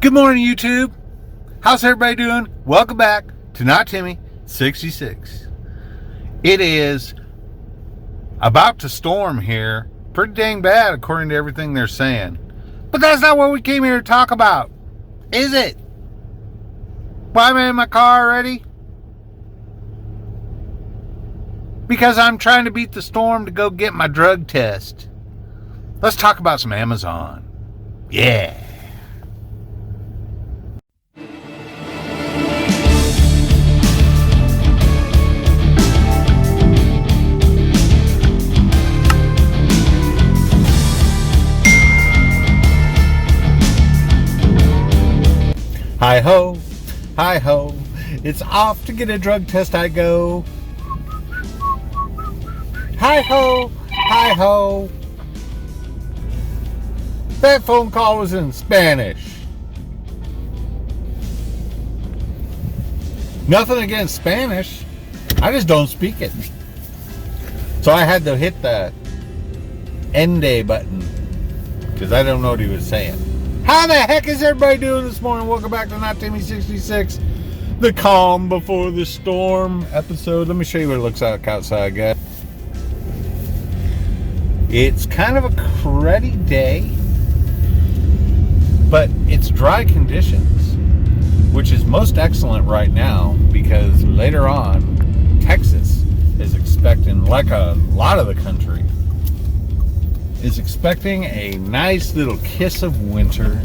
Good morning, YouTube. How's everybody doing? Welcome back to Not Timmy 66. It is about to storm here. Pretty dang bad, according to everything they're saying. But that's not what we came here to talk about, is it? Why am I in my car already? Because I'm trying to beat the storm to go get my drug test. Let's talk about some Amazon. Yeah. Hi ho, hi ho, it's off to get a drug test I go. Hi ho, hi ho. That phone call was in Spanish. Nothing against Spanish, I just don't speak it. So I had to hit the Ende button, because I don't know what he was saying. How the heck is everybody doing this morning? Welcome back to Not Timmy 66, the calm before the storm episode. Let me show you what it looks like outside, guys. It's kind of a cruddy day, but it's dry conditions, which is most excellent right now because later on, Texas is expecting, like a lot of the country, is expecting a nice little kiss of winter.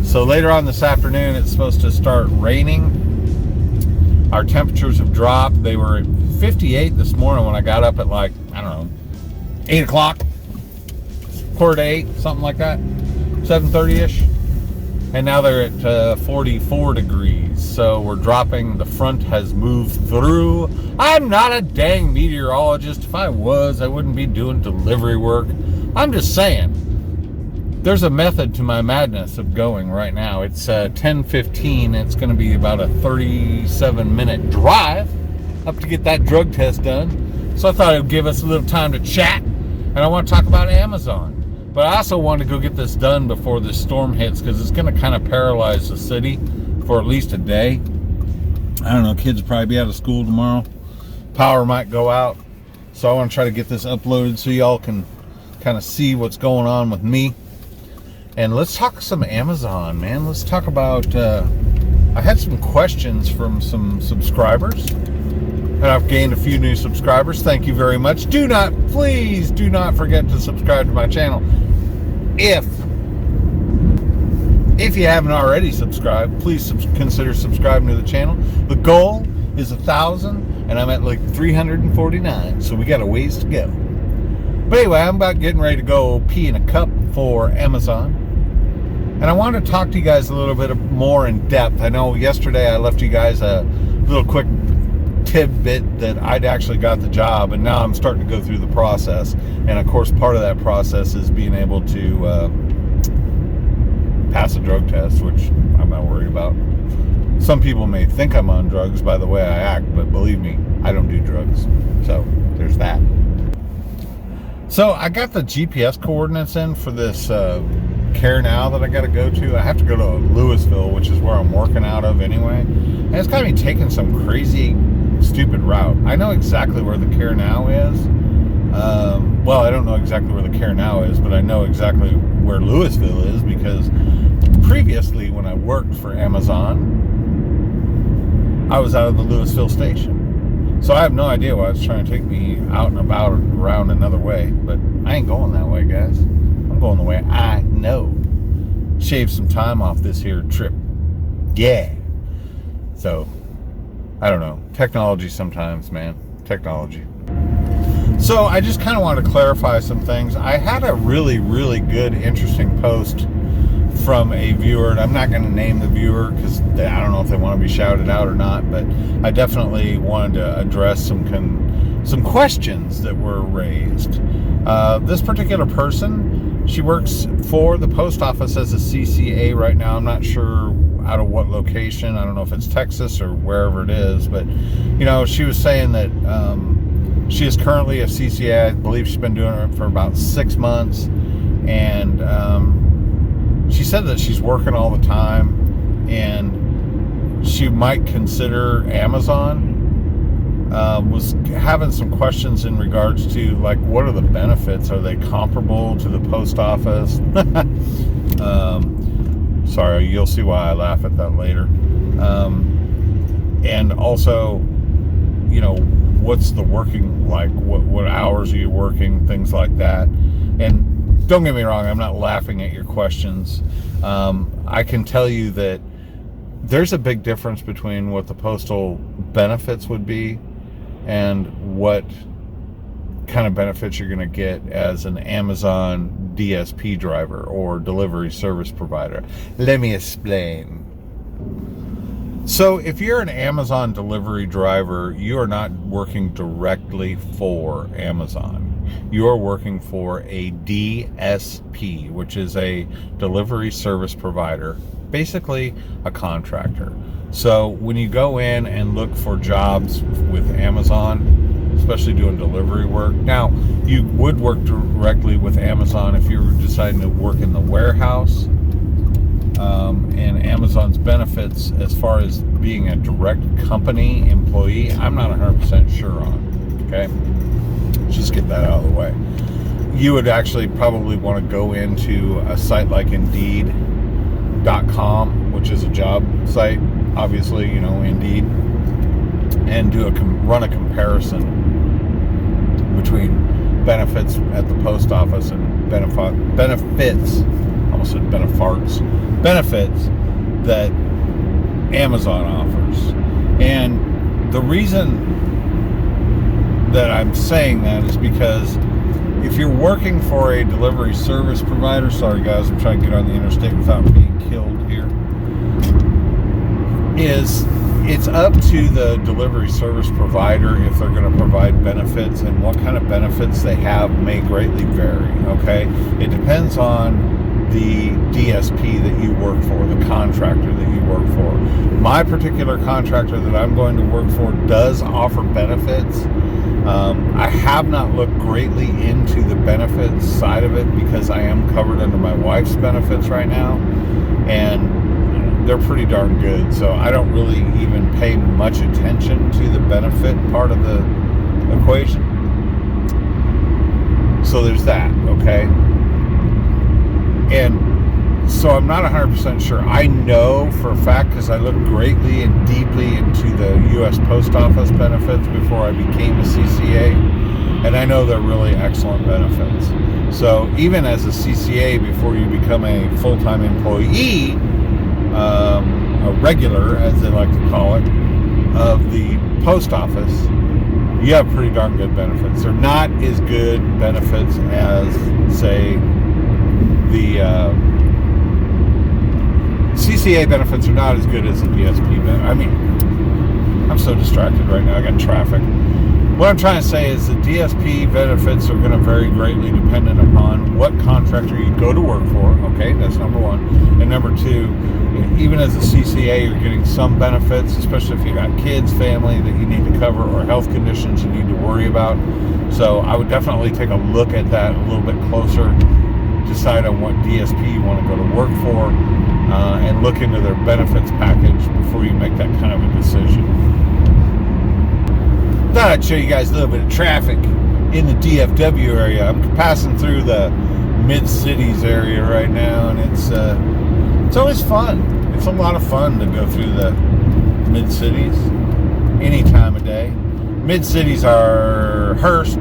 So later on this afternoon, it's supposed to start raining. Our temperatures have dropped. They were at 58 this morning when I got up at 8 o'clock, quarter to 8, something like that, 7:30-ish. And now they're at 44 degrees. So we're dropping. The front has moved through. I'm not a dang meteorologist. If I was, I wouldn't be doing delivery work. I'm just saying, there's a method to my madness of going right now. It's 10:15. It's going to be about a 37-minute drive up to get that drug test done. So I thought it would give us a little time to chat. And I want to talk about Amazon. But I also want to go get this done before this storm hits, because it's going to kind of paralyze the city for at least a day. I don't know, kids will probably be out of school tomorrow. Power might go out. So I want to try to get this uploaded so y'all can kind of see what's going on with me. And let's talk some Amazon, man. Let's talk about, I had some questions from some subscribers. And I've gained a few new subscribers. Thank you very much. Please do not forget to subscribe to my channel. If you haven't already subscribed, please consider subscribing to the channel. The goal is 1,000, and I'm at 349, so we got a ways to go. But anyway, I'm about getting ready to go pee in a cup for Amazon. And I want to talk to you guys a little bit more in depth. I know yesterday I left you guys a little quick tidbit that I'd actually got the job, and now I'm starting to go through the process. And of course, part of that process is being able to pass a drug test, which I'm not worried about. Some people may think I'm on drugs by the way I act, but believe me, I don't do drugs. So there's that. So I got the GPS coordinates in for this Care Now that I got to go to. I have to go to Louisville, which is where I'm working out of anyway. And it's got me taking some crazy stupid route. I know exactly where the Care Now is. Well, I don't know exactly where the Care Now is, but I know exactly where Louisville is, because previously when I worked for Amazon, I was out of the Louisville station. So I have no idea why it's trying to take me out and about around another way, but I ain't going that way, guys. I'm going the way I know. Shave some time off this here trip. Yeah. So I don't know. Technology sometimes, man. Technology. So I just kind of wanted to clarify some things. I had a really, really good, interesting post from a viewer, and I'm not going to name the viewer because I don't know if they want to be shouted out or not, but I definitely wanted to address some questions that were raised. This particular person, she works for the post office as a CCA right now. I'm not sure out of what location. I don't know if it's Texas or wherever it is, but she was saying that she is currently a CCA. I believe she's been doing it for about 6 months, and she said that she's working all the time and she might consider Amazon. Was having some questions in regards to, like, what are the benefits? Are they comparable to the post office? Sorry, you'll see why I laugh at that later. And also, what's the working like? What hours are you working? Things like that. And don't get me wrong, I'm not laughing at your questions. I can tell you that there's a big difference between what the postal benefits would be and what kind of benefits you're going to get as an Amazon DSP driver or delivery service provider. Let me explain. So if you're an Amazon delivery driver, you are not working directly for Amazon. You're working for a DSP, which is a delivery service provider, basically a contractor. So when you go in and look for jobs with Amazon, especially doing delivery work, now you would work directly with Amazon if you were deciding to work in the warehouse. And Amazon's benefits as far as being a direct company employee, I'm not 100% sure on. Okay, just get that out of the way. You would actually probably want to go into a site like Indeed.com, which is a job site, obviously, Indeed, and run a comparison between benefits at the post office and benefits. Almost said benefits that Amazon offers. And the reason that I'm saying that is because if you're working for a delivery service provider, sorry guys, I'm trying to get on the interstate without being killed here, it's up to the delivery service provider if they're going to provide benefits, and what kind of benefits they have may greatly vary. Okay, it depends on the DSP that you work for, the contractor that you work for. My particular contractor that I'm going to work for does offer benefits. I have not looked greatly into the benefits side of it because I am covered under my wife's benefits right now, and they're pretty darn good. So I don't really even pay much attention to the benefit part of the equation. So there's that, okay? And so I'm not 100% sure. I know for a fact, because I looked greatly and deeply into the U.S. Post Office benefits before I became a CCA, and I know they're really excellent benefits. So even as a CCA, before you become a full-time employee, a regular, as they like to call it, of the post office, you have pretty darn good benefits. They're not as good benefits as, say, the CCA benefits are not as good as the DSP benefits. I mean, I'm so distracted right now. I got traffic. What I'm trying to say is the DSP benefits are going to vary greatly dependent upon what contractor you go to work for. Okay, that's number one. And number two, even as a CCA, you're getting some benefits, especially if you got kids, family that you need to cover, or health conditions you need to worry about. So I would definitely take a look at that a little bit closer. Decide on what DSP you want to go to work for, and look into their benefits package before you make that kind of a decision. Thought I'd show you guys a little bit of traffic in the DFW area. I'm passing through the mid-cities area right now, and it's always fun. It's a lot of fun to go through the mid-cities any time of day. Mid-cities are Hearst,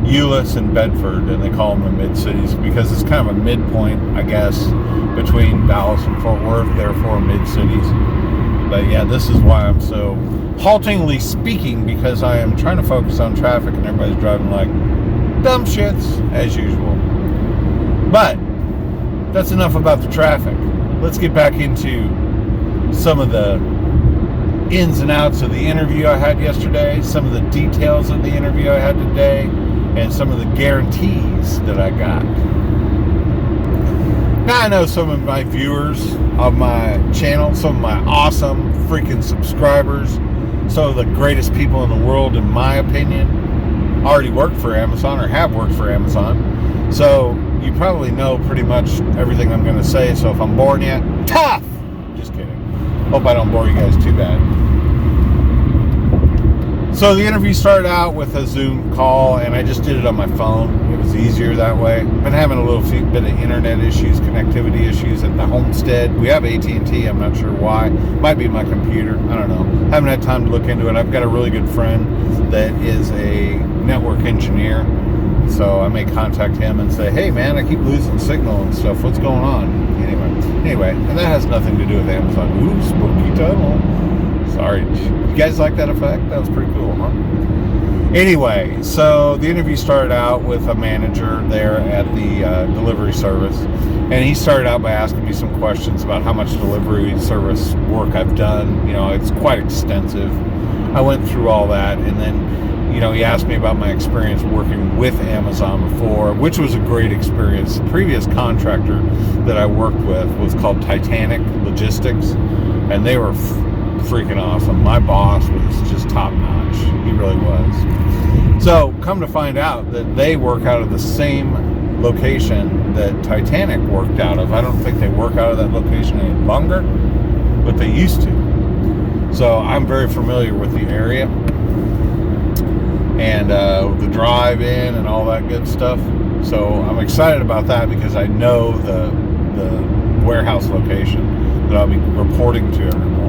Euless, and Bedford, and they call them the mid-cities because it's kind of a midpoint, I guess, between Dallas and Fort Worth, therefore mid-cities. But yeah, this is why I'm so haltingly speaking, because I am trying to focus on traffic and everybody's driving like dumb shits as usual. But that's enough about the traffic. Let's get back into some of the ins and outs of the interview I had yesterday, some of the details of the interview I had today, and some of the guarantees that I got. Now I know some of my viewers of my channel, some of my awesome freaking subscribers, some of the greatest people in the world, in my opinion, already work for Amazon or have worked for Amazon. So you probably know pretty much everything I'm going to say. So if I'm boring you, tough! Just kidding. Hope I don't bore you guys too bad. So the interview started out with a Zoom call, and I just did it on my phone. It was easier that way. I've been having a bit of internet issues, connectivity issues at the homestead. We have AT&T. I'm not sure why. Might be my computer. I don't know. Haven't had time to look into it. I've got a really good friend that is a network engineer, so I may contact him and say, hey man, I keep losing signal and stuff. What's going on? Anyway, and that has nothing to do with Amazon. Ooh, spooky tunnel. Sorry. You guys like that effect? That was pretty cool, huh? Anyway, so the interview started out with a manager there at the delivery service, and he started out by asking me some questions about how much delivery service work I've done. You know, it's quite extensive. I went through all that, and then, you know, he asked me about my experience working with Amazon before, which was a great experience. The previous contractor that I worked with was called Titanic Logistics, and they were freaking awesome. My boss was just top notch. He really was. So come to find out that they work out of the same location that Titanic worked out of. I don't think they work out of that location any longer, but they used to. So I'm very familiar with the area and the drive-in and all that good stuff. So I'm excited about that because I know the warehouse location that I'll be reporting to every morning.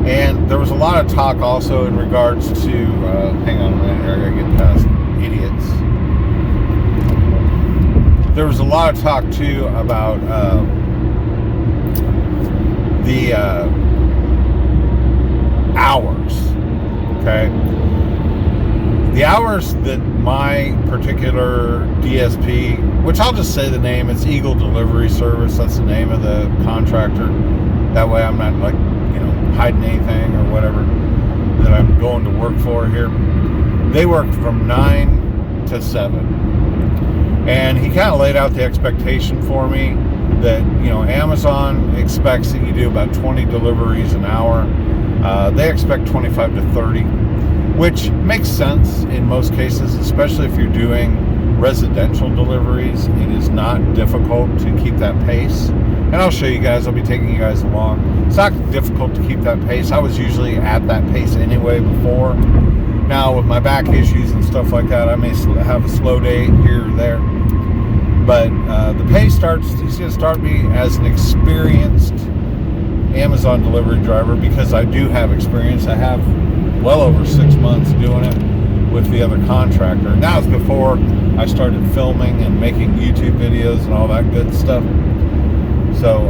And there was a lot of talk also in regards to, hang on a minute here, I gotta get past idiots. There was a lot of talk too about the hours, okay? The hours that my particular DSP, which I'll just say the name, it's Eagle Delivery Service, that's the name of the contractor. That way I'm not like, you know, hiding anything or whatever that I'm going to work for here. They work from 9 to 7. And he kind of laid out the expectation for me that, you know, Amazon expects that you do about 20 deliveries an hour. They expect 25 to 30, which makes sense in most cases, especially if you're doing residential deliveries. It is not difficult to keep that pace. And I'll show you guys, I'll be taking you guys along. It's not difficult to keep that pace. I was usually at that pace anyway before. Now with my back issues and stuff like that, I may have a slow day here or there. But the pace he's going to start me as an experienced Amazon delivery driver because I do have experience. I have well over 6 months doing it with the other contractor. Now it's before I started filming and making YouTube videos and all that good stuff. So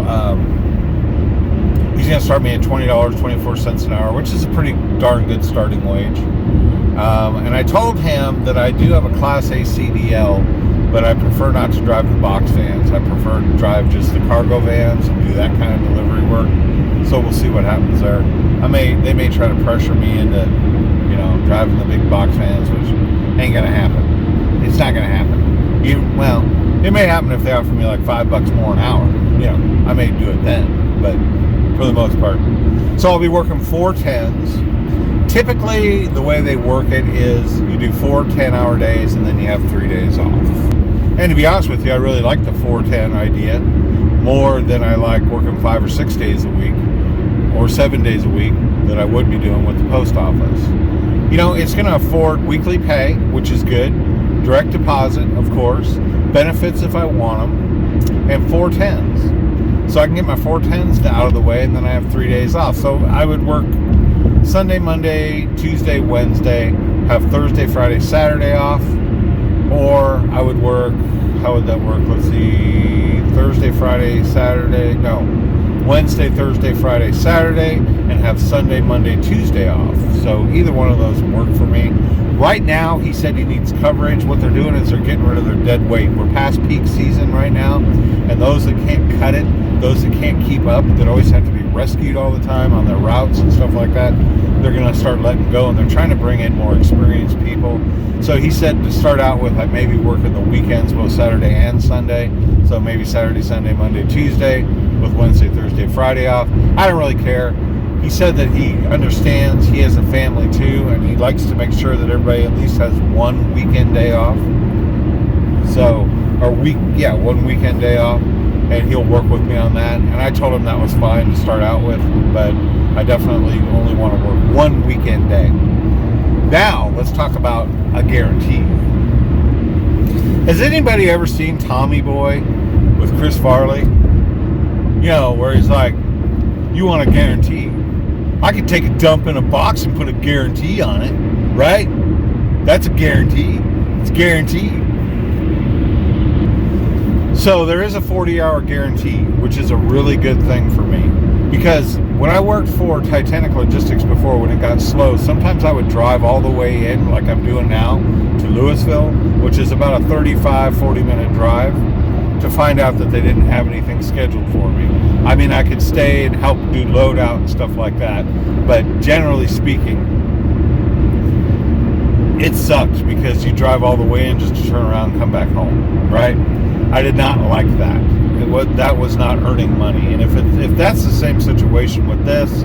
he's going to start me at $20.24 an hour, which is a pretty darn good starting wage. And I told him that I do have a Class A CDL, but I prefer not to drive the box vans. I prefer to drive just the cargo vans and do that kind of delivery work. So we'll see what happens there. They may try to pressure me into, you know, driving the big box vans, which ain't gonna happen. It's not gonna happen. Well, it may happen if they offer me like $5 more an hour. You know, I may do it then, but for the most part. So I'll be working 4 10s. Typically, the way they work it is you do 4 10-hour days and then you have 3 days off. And to be honest with you, I really like the 4-10 idea more than I like working 5 or 6 days a week or 7 days a week that I would be doing with the post office. You know, it's going to afford weekly pay, which is good. Direct deposit, of course. Benefits if I want them. And 4 10s. So I can get my 4 10s out of the way and then I have 3 days off. So I would work Sunday, Monday, Tuesday, Wednesday, have Thursday, Friday, Saturday off. Or I would work, how would that work? Let's see, Thursday, Friday, Saturday, no. Wednesday, Thursday, Friday, Saturday, and have Sunday, Monday, Tuesday off. So either one of those would work for me. Right now, he said he needs coverage. What they're doing is they're getting rid of their dead weight. We're past peak season right now, and those that can't cut it, those that can't keep up, that always have to be rescued all the time on their routes and stuff like that, they're going to start letting go, and they're trying to bring in more experienced people. So he said to start out with, like maybe working the weekends, both Saturday and Sunday. So maybe Saturday, Sunday, Monday, Tuesday, with Wednesday, Thursday, Friday off. I don't really care. He said that he understands he has a family too, and he likes to make sure that everybody at least has one weekend day off. So or one weekend day off, and he'll work with me on that. And I told him that was fine to start out with, but I definitely only want to work one weekend day. Now, let's talk about a guarantee. Has anybody ever seen Tommy Boy with Chris Farley? You know, where he's like, you want a guarantee? I could take a dump in a box and put a guarantee on it, right? That's a guarantee. It's guaranteed. So there is a 40-hour guarantee, which is a really good thing for me. Because when I worked for Titanic Logistics before, when it got slow, sometimes I would drive all the way in, like I'm doing now, to Louisville, which is about a 40-minute drive, to find out that they didn't have anything scheduled for me. I mean, I could stay and help do load out and stuff like that, but generally speaking, it sucks because you drive all the way in just to turn around and come back home, right? I did not like that. That was not earning money. And if that's the same situation with this,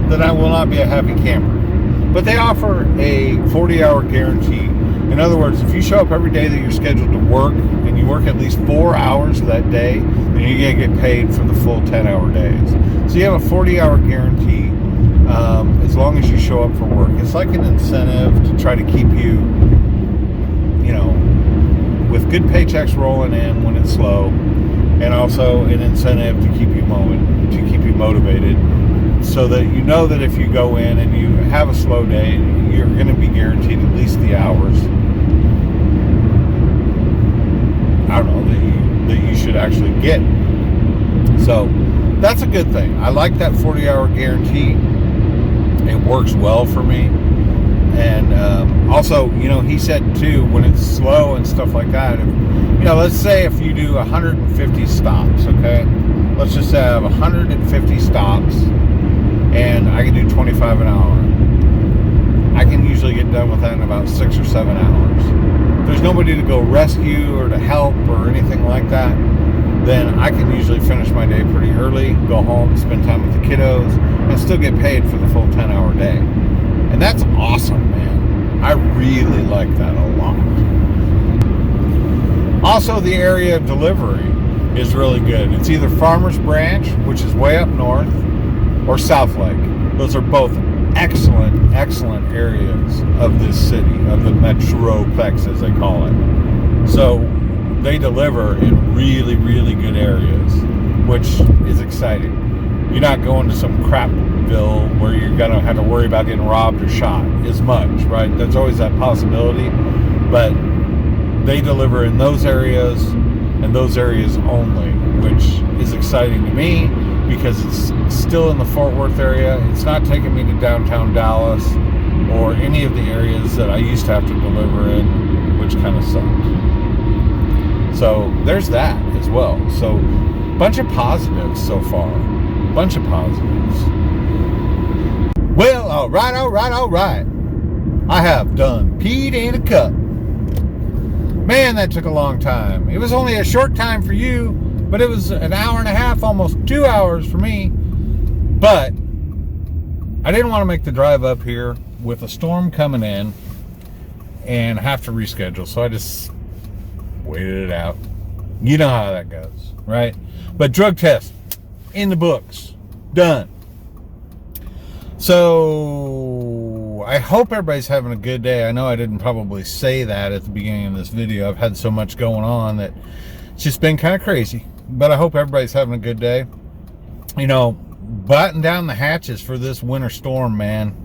then I will not be a happy camper. But they offer a 40-hour guarantee. In other words, if you show up every day that you're scheduled to work, and you work at least 4 hours that day, then you're going to get paid for the full 10-hour days. So you have a 40-hour guarantee as long as you show up for work. It's like an incentive to try to keep you, you know, with good paychecks rolling in when it's slow, and also an incentive to keep you motivated, so that you know that if you go in and you have a slow day, you're going to be guaranteed at least the hours, I don't know, that you should actually get. So that's a good thing. I like that 40-hour guarantee. It works well for me. And also, you know, he said too, when it's slow and stuff like that, you know, let's say if you do 150 stops, okay? Let's just have 150 stops, and I can do 25 an hour. I can usually get done with that in about 6 or 7 hours. If there's nobody to go rescue or to help or anything like that, then I can usually finish my day pretty early, go home, spend time with the kiddos, and still get paid for the full 10-hour day. And that's awesome, man. I really like that a lot. Also, the area of delivery is really good. It's either Farmers Branch, which is way up north, or South Lake. Those are both excellent, excellent areas of this city, of the Metroplex, as they call it. So they deliver in really, really good areas, which is exciting. You're not going to some crapville where you're going to have to worry about getting robbed or shot as much, right? There's always that possibility, but they deliver in those areas and those areas only, which is exciting to me because it's still in the Fort Worth area. It's not taking me to downtown Dallas or any of the areas that I used to have to deliver in, which kind of sucked. So there's that as well. So bunch of positives so far. Bunch of positives. Well, all right. I have done peed in a cup. Man, that took a long time. It was only a short time for you, but it was an hour and a half, almost 2 hours for me. But I didn't want to make the drive up here with a storm coming in and have to reschedule, so I just waited it out. You know how that goes, right? But drug test in the books, done. So I hope everybody's having a good day. I know I didn't probably say that at the beginning of this video. I've had so much going on that it's just been kind of crazy, but I hope everybody's having a good day. You know, batten down the hatches for this winter storm, man.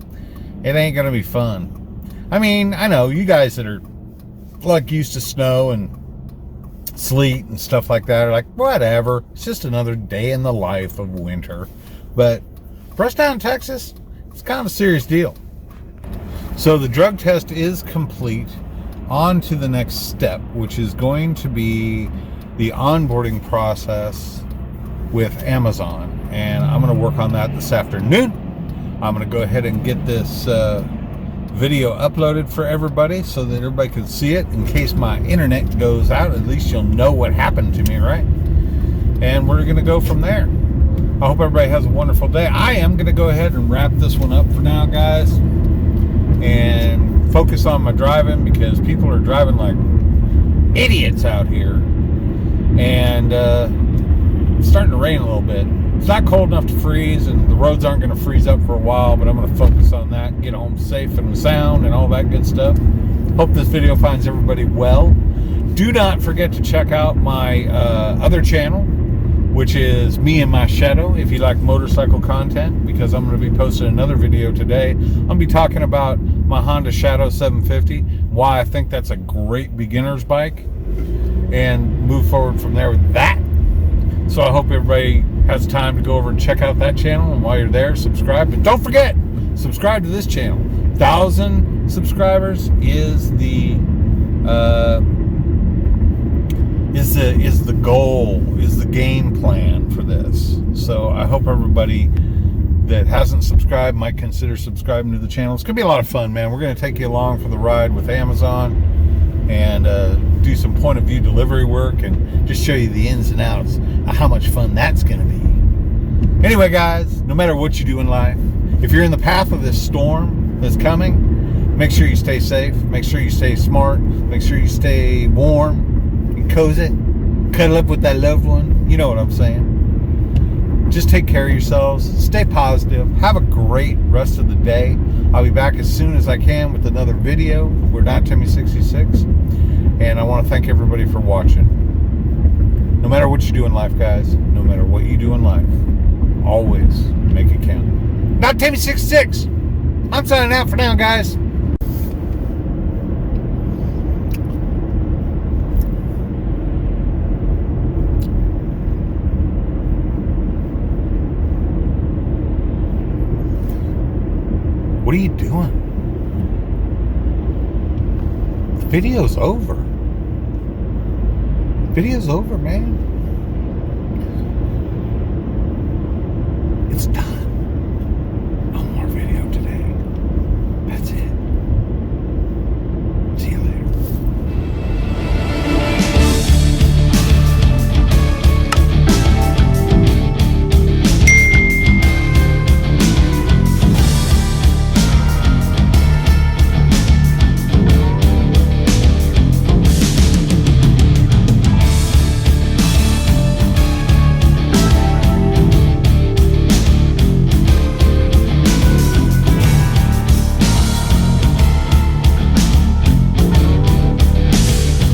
It ain't gonna be fun. I mean, I know you guys that are like used to snow and sleet and stuff like that are like, whatever, it's just another day in the life of winter. But for us down in Texas, it's kind of a serious deal. So the drug test is complete. On to the next step, which is going to be the onboarding process with Amazon, and I'm going to work on that this afternoon. I'm going to go ahead and get this video uploaded for everybody so that everybody can see it. In case my internet goes out, at least you'll know what happened to me, right? And we're going to go from there. I hope everybody has a wonderful day. I am going to go ahead and wrap this one up for now, guys, and focus on my driving, because people are driving like idiots out here And it's starting to rain a little bit. It's not cold enough to freeze, and the roads aren't going to freeze up for a while, but I'm going to focus on that, get home safe and sound and all that good stuff. Hope this video finds everybody well. Do not forget to check out my other channel, which is Me and My Shadow, if you like motorcycle content, because I'm going to be posting another video today. I'm going to be talking about my Honda Shadow 750, why I think that's a great beginner's bike, and move forward from there with that. So I hope everybody has time to go over and check out that channel, and while you're there, subscribe. But don't forget, subscribe to this channel. 1,000 subscribers is the goal, is the game plan for this. So I hope everybody that hasn't subscribed might consider subscribing to the channel. It's gonna be a lot of fun, man. We're gonna take you along for the ride with Amazon and do some point of view delivery work and just show you the ins and outs of how much fun that's gonna be. Anyway, guys, no matter what you do in life, if you're in the path of this storm that's coming, make sure you stay safe, make sure you stay smart, make sure you stay warm and cozy, cuddle up with that loved one. You know what I'm saying. Just take care of yourselves, stay positive, have a great rest of the day. I'll be back as soon as I can with another video. We're not Timmy66, and I want to thank everybody for watching. No matter what you do in life, guys, no matter what you do in life, always make it count. Not Timmy66. I'm signing out for now, guys. What are you doing? The video's over. Video's over, man. It's done.